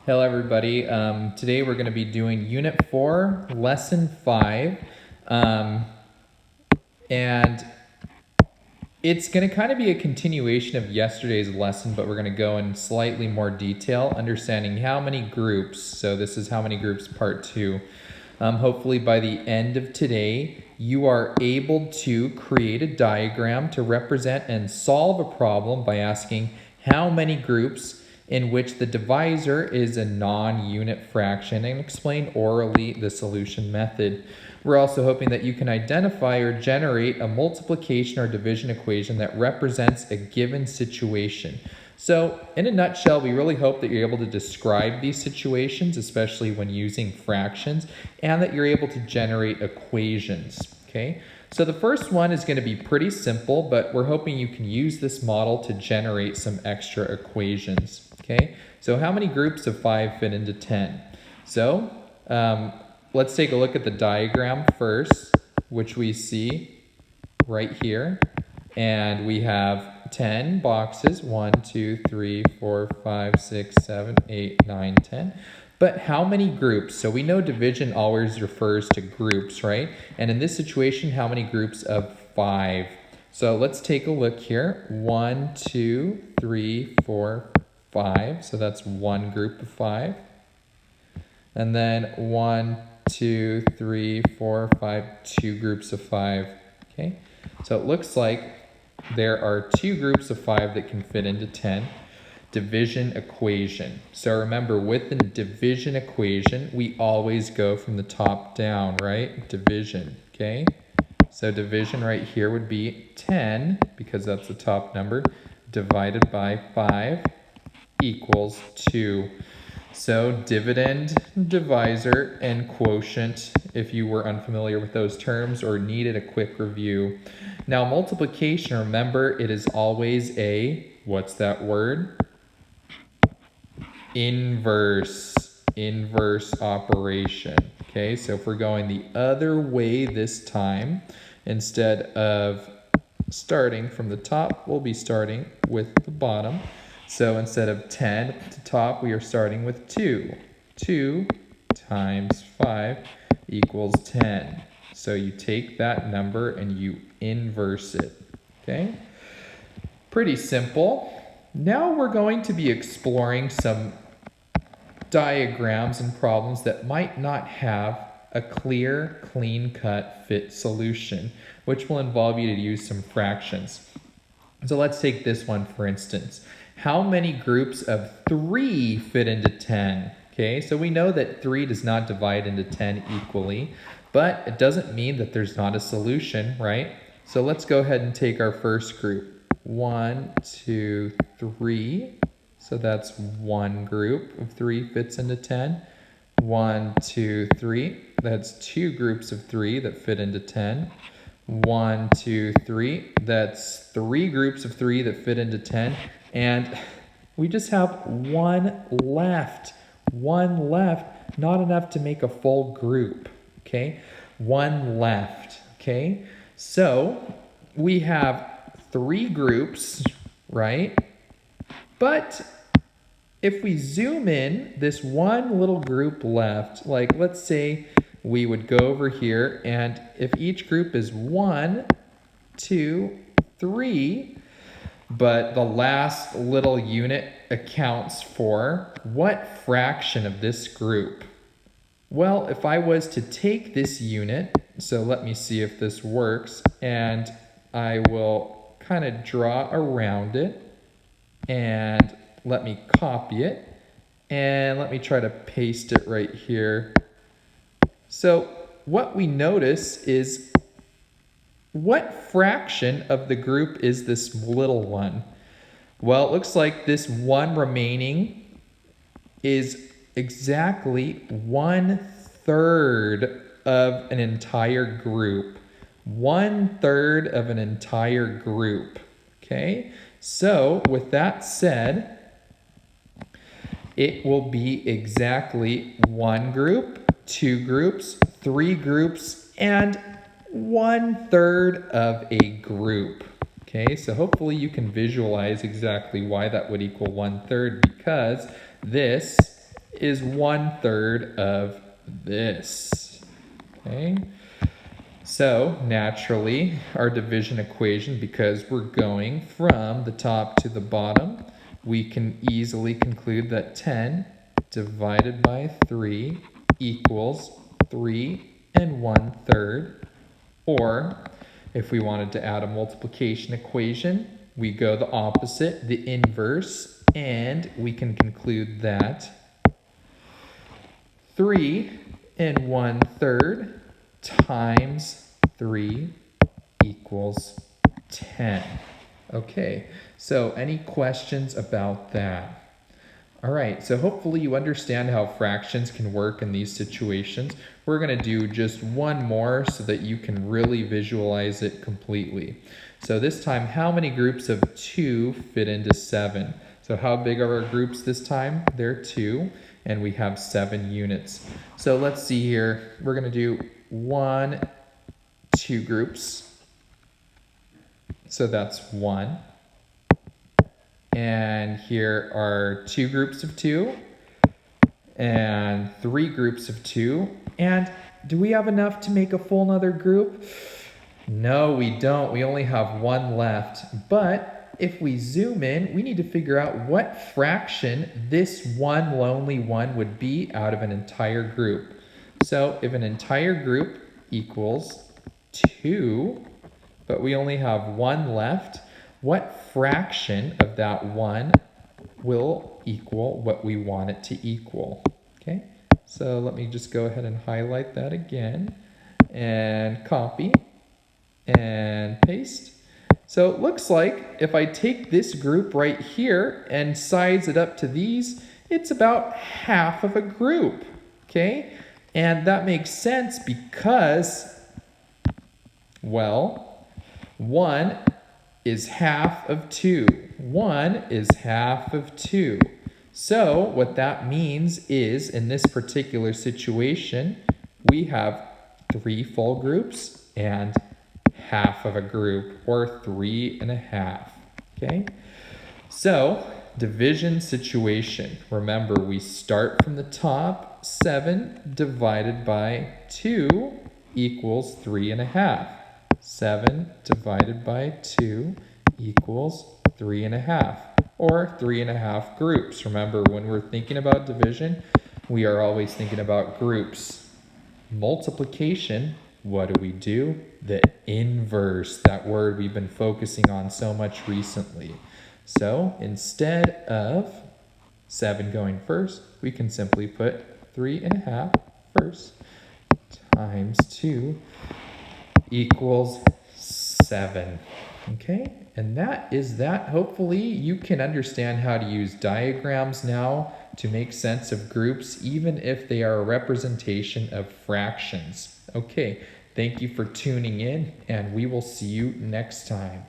Hello everybody. Today we're going to be doing Unit 4, Lesson 5. And it's going to kind of be a continuation of yesterday's lesson, but we're going to go in slightly more detail, understanding how many groups. So this is how many groups part 2. Hopefully by the end of today, you are able to create a diagram to represent and solve a problem by asking how many groups in which the divisor is a non-unit fraction, and explain orally the solution method. We're also hoping that you can identify or generate a multiplication or division equation that represents a given situation. So in a nutshell, we really hope that you're able to describe these situations, especially when using fractions, and that you're able to generate equations, okay? So the first one is going to be pretty simple, but we're hoping you can use this model to generate some extra equations, okay? So how many groups of 5 fit into 10? So let's take a look at the diagram first, which we see right here. And we have 10 boxes, 1, 2, 3, 4, 5, 6, 7, 8, 9, 10. But how many groups? So we know division always refers to groups, right? And in this situation, how many groups of 5? So let's take a look here. 1, 2, 3, 4, 5. So that's one group of 5. And then 1, 2, 3, 4, 5, 2 groups of 5. Okay? So it looks like there are 2 groups of 5 that can fit into 10. Division equation. So remember, with the division equation, we always go from the top down, right? Division, okay? So division right here would be 10, because that's the top number, divided by 5 equals 2. So dividend, divisor, and quotient, if you were unfamiliar with those terms or needed a quick review. Now multiplication, remember, it is always a, what's that word? Inverse operation. Okay, so if we're going the other way this time, instead of starting from the top, we'll be starting with the bottom. So instead of 10 at the top, we are starting with 2. 2 times 5 equals 10. So you take that number and you inverse it. Okay? Pretty simple. Now we're going to be exploring some diagrams and problems that might not have a clear, clean-cut fit solution, which will involve you to use some fractions. So let's take this one for instance. How many groups of 3 fit into 10? Okay, so we know that 3 does not divide into 10 equally, but it doesn't mean that there's not a solution, right? So let's go ahead and take our first group. 1, 2, 3. So that's one group of 3 fits into 10. 1, 2, 3. That's 2 groups of 3 that fit into 10. 1, 2, 3. That's 3 groups of 3 that fit into 10. And we just have one left. One left. Not enough to make a full group. Okay? One left. Okay? So we have 3 groups, right? But if we zoom in, this one little group left, like let's say we would go over here, and if each group is 1, 2, 3, but the last little unit accounts for what fraction of this group? Well, if I was to take this unit, so let me see if this works, and I will kind of draw around it, and let me copy it, and let me try to paste it right here. So what we notice is, what fraction of the group is this little one? Well, it looks like this one remaining is exactly 1/3 of an entire group. 1/3 of an entire group. Okay? So with that said, it will be exactly 1 group, 2 groups, 3 groups, and 1/3 of a group. Okay, so hopefully you can visualize exactly why that would equal 1/3, because this is 1/3 of this. Okay. So naturally, our division equation, because we're going from the top to the bottom, we can easily conclude that 10 divided by 3 equals 3 1/3. Or if we wanted to add a multiplication equation, we go the opposite, the inverse, and we can conclude that 3 1/3 times 3 equals 10. Okay, so any questions about that? All right, so hopefully you understand how fractions can work in these situations. We're going to do just one more so that you can really visualize it completely. So this time, how many groups of 2 fit into 7? So how big are our groups this time? They're 2, and we have 7 units. So let's see here. We're going to do 1, 2 groups. So that's 1. And here are 2 groups of 2 and 3 groups of 2. And do we have enough to make a full nother group? No, we don't. We only have 1 left. But if we zoom in, we need to figure out what fraction this one lonely one would be out of an entire group. So if an entire group equals 2, but we only have 1 left, what fraction of that 1 will equal what we want it to equal? Okay, so let me just go ahead and highlight that again and copy and paste. So it looks like if I take this group right here and size it up to these, it's about half of a group, okay? And that makes sense because, well, 1 is half of 2. 1 is half of 2. So what that means is, in this particular situation, we have 3 full groups and half of a group, or 3 1/2. Okay? So, division situation. Remember, we start from the top. 7 divided by 2 equals 3 1/2. 7 divided by 2 equals 3 1/2, or 3 1/2 groups. Remember, when we're thinking about division, we are always thinking about groups. Multiplication, what do? The inverse, that word we've been focusing on so much recently. So instead of 7 going first, we can simply put 3 1/2 first times 2 equals 7. Okay, and that is that. Hopefully you can understand how to use diagrams now to make sense of groups, even if they are a representation of fractions. Okay, thank you for tuning in, and we will see you next time.